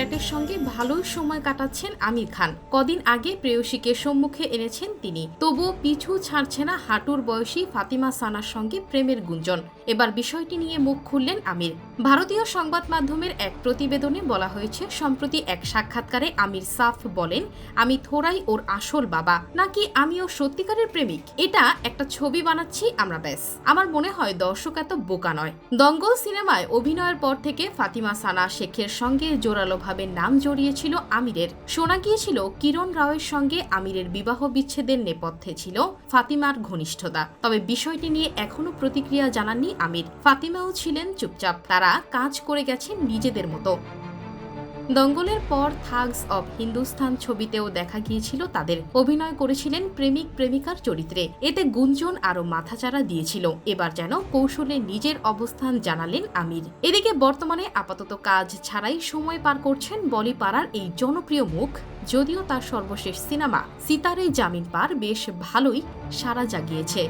জুলিয়েটের সঙ্গে ভালোই সময় কাটাচ্ছেন আমির খান। কদিন আগে প্রেয়সীকে সম্মুখে এনেছেন তিনি। তবুও পিছু ছাড়ছে না হাঁটুর বয়সী ফাতিমা সানার সঙ্গে প্রেমের গুঞ্জন। এবার বিষয়টি নিয়ে মুখ খুললেন আমির। ভারতীয় সংবাদ মাধ্যমের এক প্রতিবেদনে বলা হয়েছে, সম্প্রতি এক সাক্ষাৎকারে আমির সাফ বলেন, আমি থোড়াই ওর আসল বাবা, নাকি আমিও সত্যিকারের প্রেমিক। এটা একটা ছবি বানাচ্ছি আমরা, ব্যাস। আমার মনে হয় দর্শক এত বোকা নয়। দঙ্গল সিনেমায় অভিনয়ের পর থেকে ফাতিমা সানা শেখের সঙ্গে জোরালোভাবে নাম জড়িয়েছিল আমিরের। শোনা গিয়েছিল কিরণ রাওয়ের সঙ্গে আমিরের বিবাহ বিচ্ছেদের নেপথ্যে ছিল ফাতিমার ঘনিষ্ঠতা। তবে বিষয়টি নিয়ে এখনো প্রতিক্রিয়া জানাননি আমির। ফাতিমাও ছিলেন চুপচাপ, তারা কাজ করে গেছেন নিজেদের মতো। দঙ্গলের পর থাগস অব হিন্দুস্তান ছবিতেও দেখা গিয়েছিল তাদের। অভিনয় করেছিলেন প্রেমিক প্রেমিকার চরিত্রে। এতে গুঞ্জন আরও মাথাচাড়া দিয়েছিল। এবার যেন কৌশলে নিজের অবস্থান জানালেন আমির। এদিকে বর্তমানে আপাতত কাজ ছাড়াই সময় পার করছেন বলিপাড়ার এই জনপ্রিয় মুখ। যদিও তার সর্বশেষ সিনেমা সিতারে জামিন পার বেশ ভালোই সাড়া জাগিয়েছে।